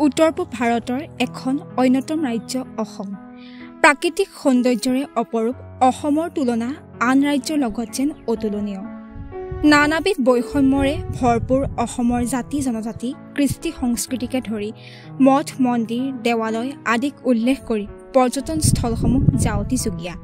উত্তৰ পূব ভাৰতৰ এখন অন্যতম ৰাজ্য অসম। প্ৰাকৃতিক সৌন্দৰ্যৰে অপৰূপ অসমৰ তুলনা আন ৰাজ্যৰ লগত যেন অতুলনীয়। নানাবিধ বৈষম্যৰে ভৰপূৰ অসমৰ জাতি জনজাতি কৃষ্টি সংস্কৃতিকে ধৰি মঠ মন্দিৰ দেৱালয় আদিক উল্লেখ কৰি পৰ্যটনস্থলসমূহ জাউতিযুগীয়া।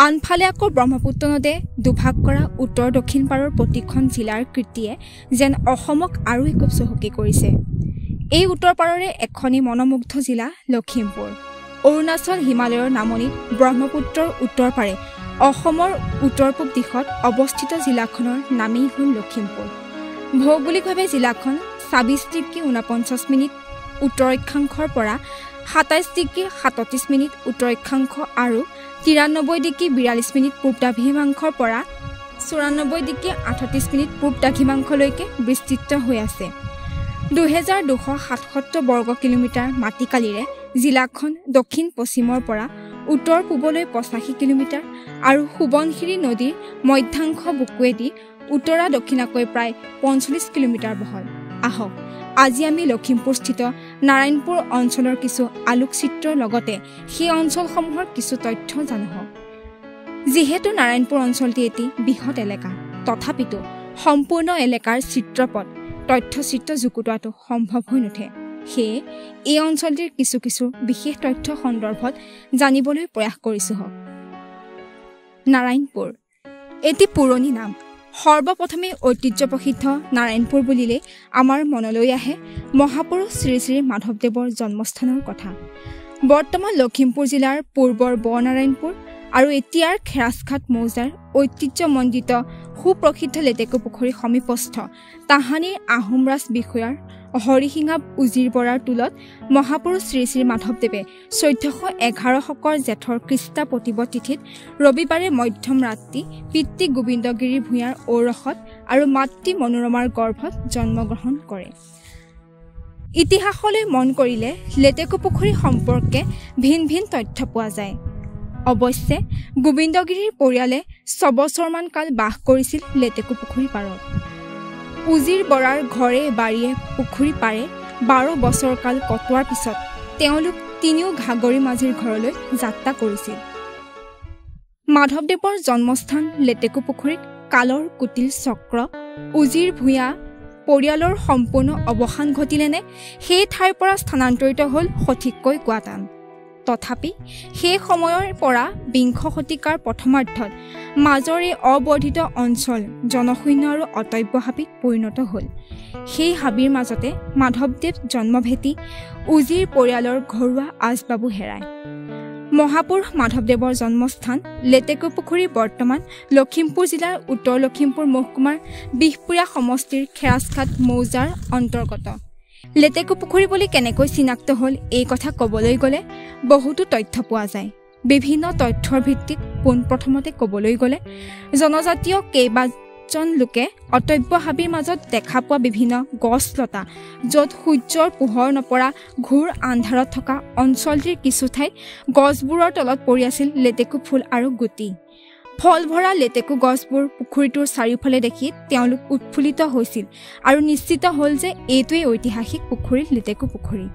আনফালে আকৌ ব্ৰহ্মপুত্ৰ নদে দুভাগ কৰা উত্তৰ দক্ষিণ পাৰৰ প্ৰতিখন জিলাৰ কীৰ্তিয়ে যেন অসমক আৰু একোপ চহকী কৰিছে। এই উত্তৰ পাৰৰে এখনি মনোমুগ্ধ জিলা লখিমপুৰ। অৰুণাচল হিমালয়ৰ নামনিত ব্ৰহ্মপুত্ৰৰ উত্তৰ পাৰে অসমৰ উত্তৰ পূব দিশত অৱস্থিত জিলাখনৰ নামেই হ'ল লখিমপুৰ। ভৌগোলিকভাৱে জিলাখন ২৬°49' উত্তৰ অক্ষাংশৰ পৰা ২৭°37' উত্তৰ অক্ষাংশ আৰু ৯৩°৪২' পূব দ্ৰাঘিমাংশৰ পৰা ৯৪°৩৮' পূব দ্ৰাঘিমাংশলৈকে বিস্তৃত হৈ আছে। ২,২৭৭ বৰ্গ কিলোমিটাৰ মাটিকালিৰে জিলাখন দক্ষিণ পশ্চিমৰ পৰা উত্তৰ পূবলৈ ৮৫ কিলোমিটাৰ আৰু সোৱণশিৰি নদীৰ মধ্যাংশ বুকুৱেদি উত্তৰা দক্ষিণাকৈ প্ৰায় ৪৫ কিলোমিটাৰ বহল। আহক আজি আমি লখিমপুৰস্থিত নাৰায়ণপুৰ অঞ্চলৰ কিছু আলোকচিত্ৰৰ লগতে সেই অঞ্চলসমূহৰ কিছু তথ্য জানো হওক। যিহেতু নাৰায়ণপুৰ অঞ্চলটি এটি বৃহৎ এলেকা, তথাপিতো সম্পূৰ্ণ এলেকাৰ চিত্ৰপট তথ্যচিত্ৰ যুগুতোৱাটো সম্ভৱ হৈ নুঠে। সেয়ে এই অঞ্চলটিৰ কিছু বিশেষ তথ্য সন্দৰ্ভত জানিবলৈ প্ৰয়াস কৰিছোঁ হওক। নাৰায়ণপুৰ এটি পুৰণি নাম। সৰ্বপ্ৰথমে ঐতিহ্য প্ৰসিদ্ধ নাৰায়ণপুৰ বুলিলে আমাৰ মনলৈ আহে মহাপুৰুষ শ্ৰী শ্ৰী মাধৱদেৱৰ জন্মস্থানৰ কথা। বৰ্তমান লখিমপুৰ জিলাৰ পূৰ্বৰ বৰনাৰায়ণপুৰ আৰু এতিয়াৰ খেৰাজঘাট মৌজাৰ ঐতিহ্যমণ্ডিত সুপ্ৰসিদ্ধ লেটেকু পুখুৰী সমীপস্থ তাহানিৰ আহোম ৰাজ বিষয়াৰ হৰিসিঙা উজিৰ বৰাৰ টোলত মহাপুৰুষ শ্ৰী শ্ৰী মাধৱদেৱে ১৪১১ শকৰ জেঠৰ কৃষ্টা প্ৰতিপদ তিথিত ৰবিবাৰে মধ্যম ৰাতি পিতৃ গোবিন্দগিৰি ভূঞাৰ ঔৰসত আৰু মাতৃ মনোৰমাৰ গৰ্ভত জন্মগ্ৰহণ কৰে। ইতিহাসলৈ মন কৰিলে লেটেকু পুখুৰী সম্পৰ্কে ভিন ভিন তথ্য পোৱা যায়। অৱশ্যে গোবিন্দগিৰিৰ পৰিয়ালে ৬ বছৰমান কাল বাস কৰিছিল লেটেকু পুখুৰী পাৰত। উজিৰ বৰাৰ ঘৰে বাৰীয়ে পুখুৰী পাৰে ১২ বছৰ কাল কটোৱাৰ পিছত তেওঁলোক তিনিও ঘাগৰি মাঝিৰ ঘৰলৈ যাত্ৰা কৰিছিল। মাধৱদেৱৰ জন্মস্থান লেটেকু পুখুৰীত কালৰ কুটিল চক্ৰ উজিৰ ভূঞা পৰিয়ালৰ সম্পূৰ্ণ অৱসান ঘটিলেনে সেই ঠাইৰ পৰা স্থানান্তৰিত হ'ল সঠিককৈ কোৱা টান। তথাপি সেই সময়ৰ পৰা বিংশ শতিকাৰ প্ৰথমাৰ্ধত মাজৰ এই অবৰ্ধিত অঞ্চল জনশূন্য আৰু অটব্য হাবিত পৰিণত হ'ল। সেই হাবিৰ মাজতে মাধৱদেৱ জন্মভেটি উজিৰ পৰিয়ালৰ ঘৰুৱা আচবাবো হেৰায়। মহাপুৰুষ মাধৱদেৱৰ জন্মস্থান লেটেকু পুখুৰী বৰ্তমান লখিমপুৰ জিলাৰ উত্তৰ লখিমপুৰ মহকুমাৰ বিহপুৰীয়া সমষ্টিৰ খেৰাজঘাট মৌজাৰ অন্তৰ্গত। লেটেকু পুখুৰী বুলি কেনেকৈ চিনাক্ত হ'ল এই কথা ক'বলৈ গ'লে বহুতো তথ্য পোৱা যায়। বিভিন্ন তথ্যৰ ভিত্তিত পোনপ্ৰথমতে ক'বলৈ গ'লে জনজাতীয় কেইবাজন লোকে অটব্য হাবিৰ মাজত দেখা পোৱা বিভিন্ন গছ লতা য'ত সূৰ্যৰ পোহৰ নপৰা ঘোৰ আন্ধাৰত থকা অঞ্চলটিৰ কিছু ঠাইত গছবোৰৰ তলত পৰি আছিল লেটেকু ফুল আৰু গুটি। ফল ভৰা লেটেকু গছবোৰ পুখুৰীটোৰ চাৰিওফালে দেখি তেওঁলোক উৎফুল্লিত হৈছিল আৰু নিশ্চিত হ'ল যে এইটোৱেই ঐতিহাসিক পুখুৰীৰ লেটেকু পুখুৰী।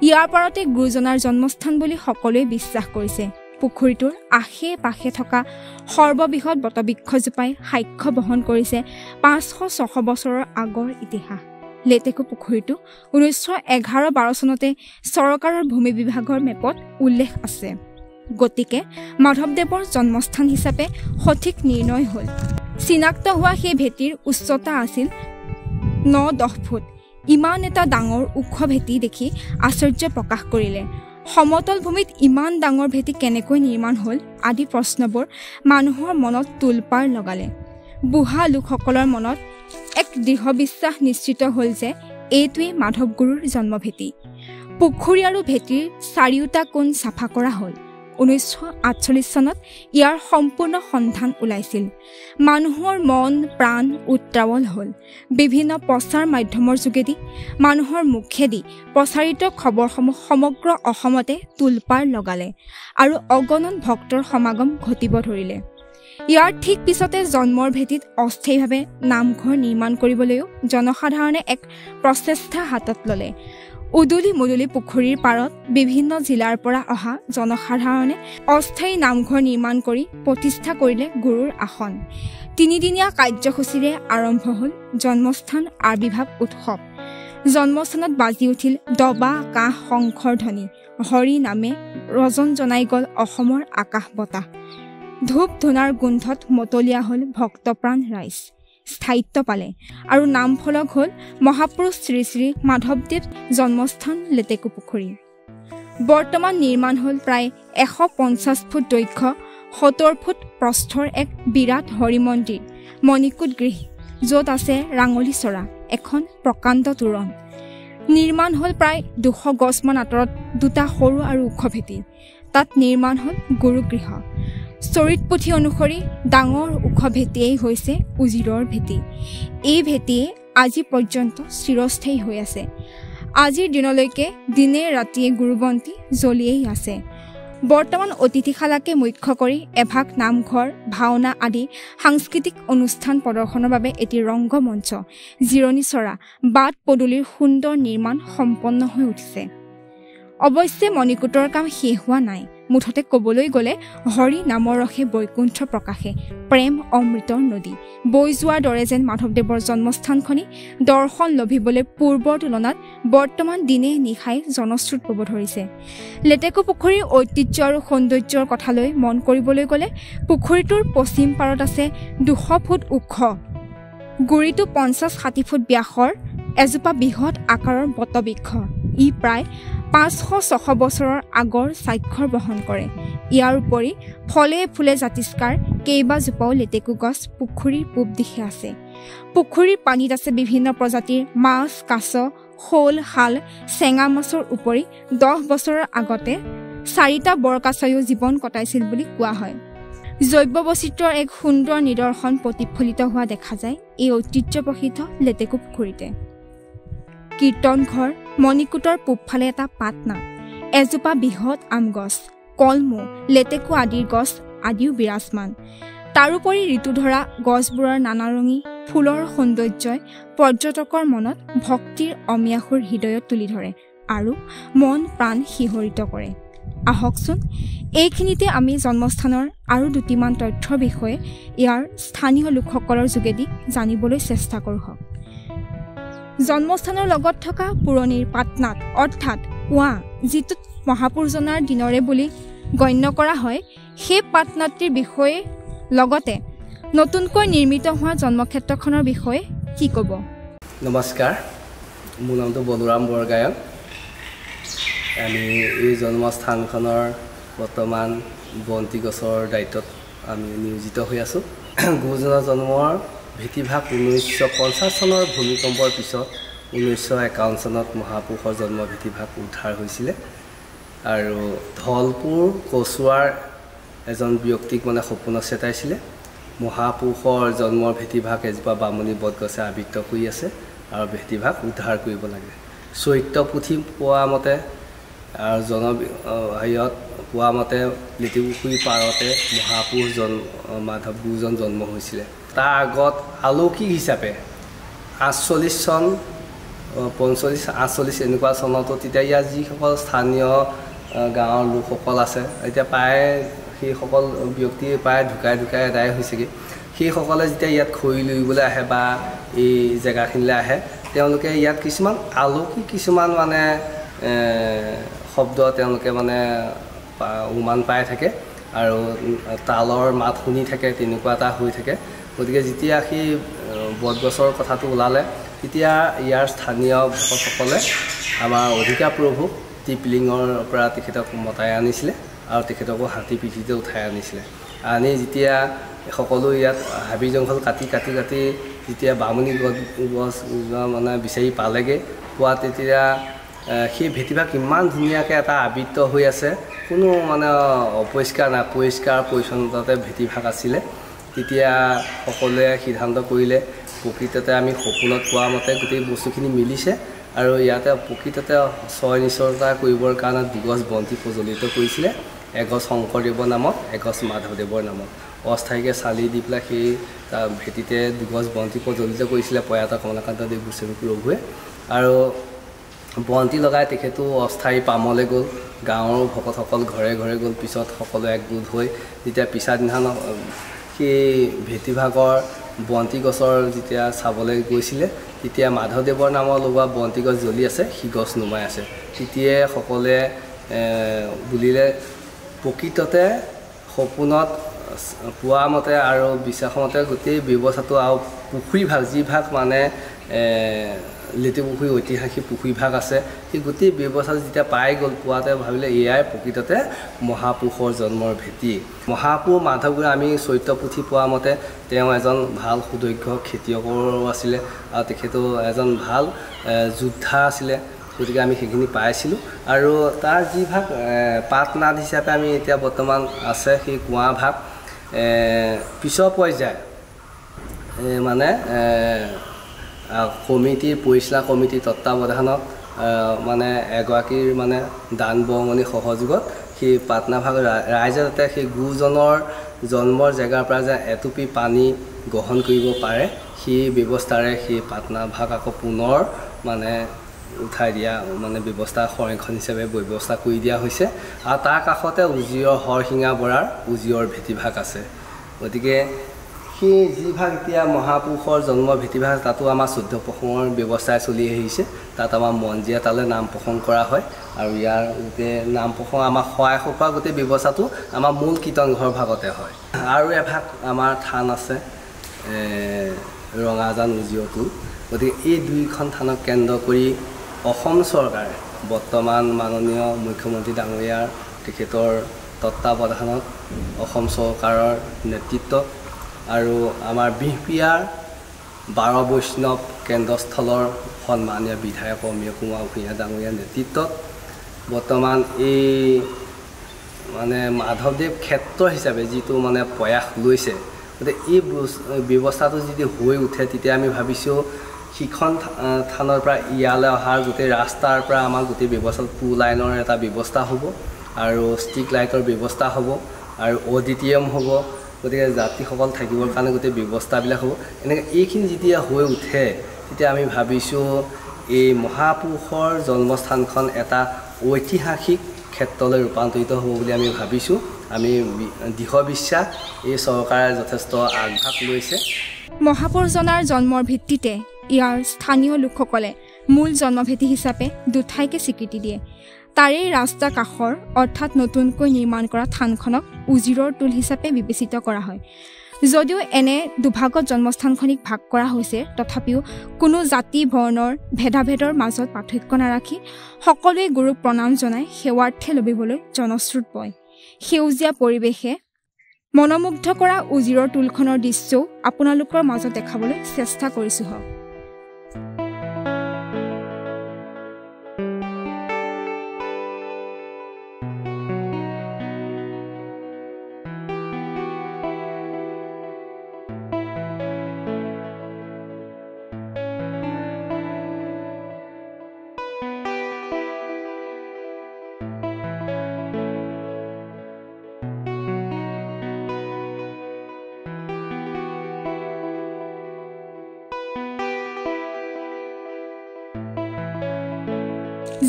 ইয়াৰ পাৰতে গুৰুজনাৰ জন্মস্থান বুলি সকলোৱে বিশ্বাস কৰিছে। পুখুৰীটোৰ আশে পাশে থকা সৰ্ববৃহৎ বটবৃক্ষজোপাই সাক্ষ্য বহন কৰিছে ৫০০-৬০০ বছৰৰ আগৰ ইতিহাস। লেটেকু পুখুৰীটো ১৯১১-১২ চনতে চৰকাৰৰ ভূমি বিভাগৰ মেপত উল্লেখ আছে। গতিকে মাধৱদেৱৰ জন্মস্থান হিচাপে সঠিক নিৰ্ণয় হ'ল। চিনাক্ত হোৱা সেই ভেটিৰ উচ্চতা আছিল ৯-১০ ফুট। ইমান এটা ডাঙৰ ওখ ভেটি দেখি আশ্চৰ্য প্ৰকাশ কৰিলে। সমতল ভূমিত ইমান ডাঙৰ ভেটি কেনেকৈ নিৰ্মাণ হ'ল আদি প্ৰশ্নবোৰ মানুহৰ মনত তোলপাৰ লগালে। বুঢ়া লোকসকলৰ মনত এক দৃঢ় বিশ্বাস নিশ্চিত হ'ল যে এইটোৱেই মাধৱগুৰুৰ জন্মভেটি। পুখুৰী আৰু ভেটিৰ চাৰিওটা কোণ চাফা কৰা হ'ল। ১৯৪৮ চনত ইয়াৰ সম্পূৰ্ণ সন্ধান ওলাইছিল। মানুহৰ মন প্ৰাণ উত্ৰাৱল হ'ল। বিভিন্ন প্ৰচাৰ মাধ্যমৰ যোগেদি মানুহৰ মুখেদি প্ৰচাৰিত খবৰসমূহ সমগ্ৰ অসমতে তোলপাৰ লগালে আৰু অগণন ভক্তৰ সমাগম ঘটিব ধৰিলে। ইয়াৰ ঠিক পিছতে জন্মৰ ভেটিত অস্থায়ীভাৱে নামঘৰ নিৰ্মাণ কৰিবলৈও জনসাধাৰণে এক প্ৰচেষ্টা হাতত ল'লে। উদুলি মুদুলি পুখুৰীৰ পাৰত বিভিন্ন জিলাৰ পৰা অহা জনসাধাৰণে অস্থায়ী নামঘৰ নিৰ্মাণ কৰি প্ৰতিষ্ঠা কৰিলে গুৰুৰ আসন। 3 দিনীয়া কাৰ্যসূচীৰে আৰম্ভ হ'ল জন্মস্থান আবিৰ্ভাৱ উৎসৱ। জন্মস্থানত বাজি উঠিল দবা, কাঁহ, শংখৰ ধ্বনি। হৰি নামে ৰজন জনাই গ'ল অসমৰ আকাশ বতাহ। ধূপ ধূনাৰ গোন্ধত মতলীয়া হ'ল ভক্তপ্ৰাণ ৰাইজ। স্থায়িত্ব পালে আৰু নামফলক হ'ল মহাপুৰুষ শ্ৰী শ্ৰী মাধৱদেৱ জন্মস্থান লেটেকুপুখুৰী। বৰ্তমান নিৰ্মাণ হ'ল প্ৰায় 150 ফুট দৈৰ্ঘ্য, 70 ফুট প্ৰস্থৰ এক বিৰাট হৰি মন্দিৰ, মণিকূট গৃহ, য'ত আছে ৰাঙলী চৰা, এখন প্ৰকাণ্ড তোৰণ। নিৰ্মাণ হ'ল প্ৰায় 200 গজমান আঁতৰত 2টা সৰু আৰু ওখ ভেটি। তাত নিৰ্মাণ হ'ল গুৰুগৃহ। চৰিত পুথি অনুসৰি ডাঙৰ ওখ ভেটিয়েই হৈছে উজিৰৰ ভেটি। এই ভেটিয়ে আজি পৰ্যন্ত চিৰস্থায়ী হৈ আছে। আজিৰ দিনলৈকে দিনে ৰাতিয়ে গুৰুবন্তী জ্বলিয়েই আছে। বৰ্তমান অতিথিশালাকে মুখ্য কৰি এভাগ নামঘৰ, ভাওনা আদি সাংস্কৃতিক অনুষ্ঠান প্ৰদৰ্শনৰ বাবে এটি ৰংগমঞ্চ, জিৰণি চৰা, বাট পদূলিৰ সুন্দৰ নিৰ্মাণ সম্পন্ন হৈ উঠিছে। অৱশ্যে মণিকূটৰ কাম শেষ হোৱা নাই। মুঠতে ক'বলৈ গ'লে হৰি নামৰ ৰসে বৈকুণ্ঠ প্ৰকাশে, প্ৰেম অমৃতৰ নদী বৈ যোৱাৰ দৰে যেন মাধৱদেৱৰ জন্মস্থানখনি দৰ্শন লভিবলৈ পূৰ্বৰ তুলনাত বৰ্তমান দিনে নিশাই জনশ্ৰুত পাব ধৰিছে। লেটেকুপুখুৰীৰ ঐতিহ্য আৰু সৌন্দৰ্যৰ কথালৈ মন কৰিবলৈ গ'লে পুখুৰীটোৰ পশ্চিম পাৰত আছে 200 ফুট ওখ, গুৰিটো 50-60 ফুট ব্যাসৰ এজোপা বৃহৎ আকাৰৰ বটবৃক্ষ। ই প্ৰায় 500-600 বছৰৰ আগৰ স্বাক্ষৰ বহন কৰে। ইয়াৰ উপৰি ফলে ফুলে জাতিষ্কাৰ কেইবাজোপাও লেটেকু গছ পুখুৰীৰ পূব দিশে আছে। পুখুৰীৰ পানীত আছে বিভিন্ন প্ৰজাতিৰ মাছ, কাছ, শ'ল, শাল, চেঙা মাছৰ উপৰি 10 বছৰৰ আগতে 4টা বৰকাছাইও জীৱন কটাইছিল বুলি কোৱা হয়। জৈৱ বৈচিত্ৰ্যৰ এক সুন্দৰ নিদৰ্শন প্ৰতিফলিত হোৱা দেখা যায় এই ঐতিহ্য প্ৰসিদ্ধ লেটেকু পুখুৰীতে। কীৰ্তন ঘৰ, মণিকূটৰ পূবফালে এটা পাটনাট, এজোপা বৃহৎ আম গছ, কলমৌ, লেটেকু আদিৰ গছ আদিও বিৰাজমান। তাৰোপৰি ঋতুধৰা গছবোৰৰ নানাৰঙী ফুলৰ সৌন্দৰ্যই পৰ্যটকৰ মনত ভক্তিৰ অমিয়াসুৰ হৃদয়ত তুলি ধৰে আৰু মন প্ৰাণ শিহৰিত কৰে। আহকচোন এইখিনিতে আমি জন্মস্থানৰ আৰু 2টিমান তথ্যৰ বিষয়ে ইয়াৰ স্থানীয় লোকসকলৰ যোগেদি জানিবলৈ চেষ্টা কৰোঁ। জন্মস্থানৰ লগত থকা পুৰণিৰ পাটনাট অৰ্থাৎ কুঁৱা, যিটোত মহাপুৰুষজনাৰ দিনৰে বুলি গণ্য কৰা হয়, সেই পাটনাটিৰ বিষয়ে লগতে নতুনকৈ নিৰ্মিত হোৱা জন্মক্ষেত্ৰখনৰ বিষয়ে কি ক'ব? নমস্কাৰ, মোৰ নামটো বলোৰাম বৰগায়ক। আমি এই জন্মস্থানখনৰ বৰ্তমান বন্তি গছৰ দায়িত্বত আমি নিয়োজিত হৈ আছোঁ। গুৰুজনাৰ জন্মৰ ভেটিভাগ 1950 চনৰ ভূমিকম্পৰ পিছত 1951 চনত মহাপুৰুষৰ জন্ম ভেটিভাগ উদ্ধাৰ হৈছিলে আৰু ধলপুৰ কচুৱাৰ এজন ব্যক্তিক সপোন চেতাইছিলে। মহাপুৰুষৰ জন্মৰ ভেটিভাগ এজোপা বামুণী বটগছে আবৃত্ত কৰি আছে আৰু ভেটিভাগ উদ্ধাৰ কৰিব লাগে। চৈত্য পুথি পোৱা মতে আৰু হেৰিয়ত পোৱা মতে লেটেকুপুখুৰীৰ পাৰতে মহাপুৰুষ মাধৱ গুৰুজন জন্ম হৈছিলে। তাৰ আগত আলৌকিক হিচাপে 48 চন 45-48 এনেকুৱা চনতো তেতিয়া ইয়াৰ যিসকল স্থানীয় গাঁৱৰ লোকসকল আছে, এতিয়া প্ৰায় সেইসকল ব্যক্তি প্ৰায় ঢুকাই এদায় হৈছেগৈ। সেইসকলে যেতিয়া ইয়াত খৰি লুৰিবলৈ আহে বা এই জেগাখিনিলৈ আহে, তেওঁলোকে ইয়াত কিছুমান আলৌকিক কিছুমান শব্দ তেওঁলোকে উমান পাই থাকে আৰু তালৰ মাত শুনি থাকে, তেনেকুৱা এটা হৈ থাকে। গতিকে যেতিয়া সেই বটগছৰ কথাটো ওলালে, তেতিয়া ইয়াৰ স্থানীয় ভকতসকলে আমাৰ অধিকাৰ প্ৰভুক টিপলিঙৰ পৰা তেখেতক মতাই আনিছিলে আৰু তেখেতকো হাতী পিঠিতে উঠাই আনিছিলে। আনি যেতিয়া সকলো ইয়াত হাবি জংঘল কাটি যেতিয়া বামুণী গছ বিচাৰি পালেগৈ, পোৱা তেতিয়া সেই ভেটিভাগ ইমান ধুনীয়াকৈ এটা আবৃত্ত হৈ আছে, কোনো অপৰিষ্কাৰ নাই, পৰিষ্কাৰ পৰিচ্ছন্নতাতে ভেটিভাগ আছিলে। তেতিয়া সকলোৱে সিদ্ধান্ত কৰিলে প্ৰকৃততে আমি সপোনত পোৱা মতে গোটেই বস্তুখিনি মিলিছে আৰু ইয়াতে প্ৰকৃততে ছয় নিশ্চয়তা কৰিবৰ কাৰণে 2 গছ বন্তি প্ৰজ্বলিত কৰিছিলে, এগছ শংকৰদেৱৰ নামত, এগছ মাধৱদেৱৰ নামত। অস্থায়ীকৈ চালি দি পেলাই সেই তাৰ ভেটিতে 2 গছ বন্তি প্ৰজ্বলিত কৰিছিলে প্ৰয়াত কমলাকান্ত দেৱ গোস্বামী প্ৰভুৱে। আৰু বন্তি লগাই তেখেতো অস্থায়ী পামলৈ গ'ল গাঁৱৰ ভকতসকল ঘৰে ঘৰে গ'ল পিছত সকলো একগোট হৈ যেতিয়া পিছা দিনাখন সেই ভেটিভাগৰ বন্তি গছৰ যেতিয়া চাবলৈ গৈছিলে তেতিয়া মাধৱদেৱৰ নামৰ লগোৱা বন্তি গছ জ্বলি আছে সি গছ নুমাই আছে তেতিয়াই সকলোৱে বুলিলে প্ৰকৃততে সপোনত পোৱা মতে আৰু বিশ্বাসমতে গোটেই ব্যৱস্থাটো আৰু পুখুৰী ভাগ যি ভাগ মানে লেটেকুপুখুৰী ঐতিহাসিক পুখুৰী ভাগ আছে সেই গোটেই ব্যৱস্থাটো যেতিয়া পাই গ'ল পোৱাতে ভাবিলে এয়াই প্ৰকৃততে মহাপুৰুষৰ জন্মৰ ভেটি মহাপুৰুষ মাধৱগুৰু আমি চৰিত্ৰ পুথি পোৱা মতে তেওঁ এজন ভাল সুদক্ষ খেতিয়কৰো আছিলে আৰু তেখেতো এজন ভাল যোদ্ধা আছিলে গতিকে আমি সেইখিনি পাইছিলোঁ আৰু তাৰ যি ভাগ পাটনাদ হিচাপে আমি এতিয়া বৰ্তমান আছে সেই কুঁৱা ভাগ পিছৰ পৰ্যায় মানে কমিটিৰ পৰিচালনা কমিটিৰ তত্ত্বাৱধানত মানে এগৰাকীৰ মানে দান বৰঙণি সহযোগত সেই পাটনা ভাগ ৰাইজে যাতে সেই গুৰুজনৰ জন্মৰ জেগাৰ পৰা যে এটুপি পানী গ্ৰহণ কৰিব পাৰে সেই ব্যৱস্থাৰে সেই পাটনা ভাগ আকৌ পুনৰ মানে উঠাই দিয়া মানে ব্যৱস্থা সংৰক্ষণ হিচাপে ব্যৱস্থা কৰি দিয়া হৈছে আৰু তাৰ কাষতে উজিৰৰ হৰশিঙা বৰাৰ উজিৰৰ ভেটিভাগ আছে গতিকে সেই যি ভাগ এতিয়া মহাপুৰুষৰ জন্ম ভেটিভাগ তাতো আমাৰ 14 প্ৰসঙৰ ব্যৱস্থাই চলি আহিছে তাত আমাৰ মনজিয়া তালৈ নাম প্ৰসংগ কৰা হয় আৰু ইয়াৰ গোটেই নাম প্ৰসংগ আমাৰ সহায় সপোৱা গোটেই ব্যৱস্থাটো আমাৰ মূল কীৰ্তন ঘৰ ভাগতে হয় আৰু এভাগ আমাৰ থান আছে ৰঙাজান উজিৰটো গতিকে এই দুইখন থানক কেন্দ্ৰ কৰি অসম চৰকাৰে বৰ্তমান মাননীয় মুখ্যমন্ত্ৰী ডাঙৰীয়াৰ তেখেতৰ তত্ত্বাৱধানত অসম চৰকাৰৰ নেতৃত্বত আৰু আমাৰ বিহপিয়াৰ 12 বৈষ্ণৱ কেন্দ্ৰস্থলৰ সন্মানীয় বিধায়ক অমীয় কুমাৰ ভূঞা ডাঙৰীয়াৰ নেতৃত্বত বৰ্তমান এই মানে মাধৱদেৱ ক্ষেত্ৰ হিচাপে যিটো মানে প্ৰয়াস লৈছে গতিকে এই ব্যৱস্থাটো যদি হৈ উঠে তেতিয়া আমি ভাবিছোঁ সিখন থানৰ পৰা ইয়ালৈ অহাৰ গোটেই ৰাস্তাৰ পৰা আমাৰ গোটেই ব্যৱস্থা টু লাইনৰ এটা ব্যৱস্থা হ'ব আৰু ষ্ট্ৰিট লাইটৰ ব্যৱস্থা হ'ব আৰু অডিটৰিয়াম হ'ব গতিকে যাত্ৰীসকল থাকিবৰ কাৰণে গোটেই ব্যৱস্থাবিলাক হ'ব এনেকৈ এইখিনি যেতিয়া হৈ উঠে তেতিয়া আমি ভাবিছোঁ এই মহাপুৰুষৰ জন্মস্থানখন এটা ঐতিহাসিক ক্ষেত্ৰলৈ ৰূপান্তৰিত হ'ব বুলি আমি ভাবিছোঁ আমি দৃঢ় বিশ্বাস এই চৰকাৰে যথেষ্ট আগভাগ লৈছে মহাপুৰুষজনাৰ জন্মৰ ভিত্তিতে ইয়াৰ স্থানীয় লোকসকলে মূল জন্মভেটি হিচাপে দুঠাইকে স্বীকৃতি দিয়ে তাৰে ৰাস্তা কাষৰ অৰ্থাৎ নতুনকৈ নিৰ্মাণ কৰা থানখনক উজিৰৰ টোল হিচাপে বিবেচিত কৰা হয় যদিও এনে দুভাগত জন্মস্থানখনিক ভাগ কৰা হৈছে তথাপিও কোনো জাতি বৰ্ণৰ ভেদাভেদৰ মাজত পাৰ্থক্য নাৰাখি সকলোৱে গুৰুক প্ৰণাম জনাই সেৱাৰ্থে লবিবলৈ জনশ্ৰুত বয় সেউজীয়া পৰিৱেশে মনোমুগ্ধ কৰা উজিৰৰ টোলখনৰ দৃশ্যও আপোনালোকৰ মাজত দেখাবলৈ চেষ্টা কৰিছোঁ হওক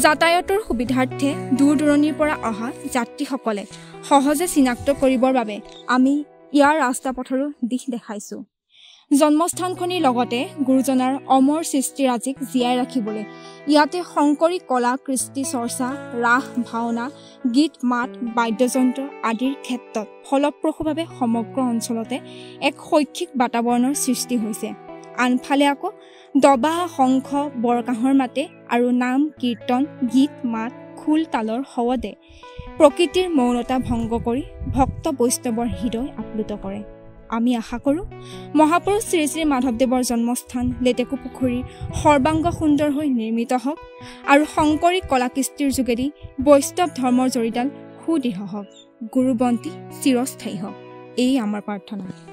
যাতায়াতৰ সুবিধাৰ্থে দূৰ দূৰণিৰ পৰা অহা যাত্ৰীসকলে সহজে চিনাক্ত কৰিবৰ বাবে আমি ইয়াৰ ৰাস্তা পথৰো দিশ দেখাইছোঁ জন্মস্থানখনিৰ লগতে গুৰুজনাৰ অমৰ সৃষ্টিৰাজিক জীয়াই ৰাখিবলৈ ইয়াতে শংকৰী কলা কৃষ্টি চৰ্চা ৰাস ভাওনা গীত মাত বাদ্যযন্ত্ৰ আদিৰ ক্ষেত্ৰত ফলপ্ৰসূভাৱে সমগ্ৰ অঞ্চলতে এক শৈক্ষিক বাতাবৰণৰ সৃষ্টি হৈছে আনফালে আকৌ দবা শংখ বৰকাহৰ মাতে আৰু নাম কীৰ্তন গীত মাত খোল তালৰ সৱদে প্ৰকৃতিৰ মৌনতা ভংগ কৰি ভক্ত বৈষ্ণৱৰ হৃদয় আপ্লুত কৰে আমি আশা কৰোঁ মহাপুৰুষ শ্ৰী শ্ৰী মাধৱদেৱৰ জন্মস্থান লেটেকুপুখুৰীৰ সৰ্বাংগ সুন্দৰ হৈ নিৰ্মিত হওক আৰু শংকৰী কলাকৃষ্টিৰ যোগেদি বৈষ্ণৱ ধৰ্মৰ জৰিডাল সুদৃঢ় হওক গুৰুবন্তি চিৰস্থায়ী হওক এই আমাৰ প্ৰাৰ্থনা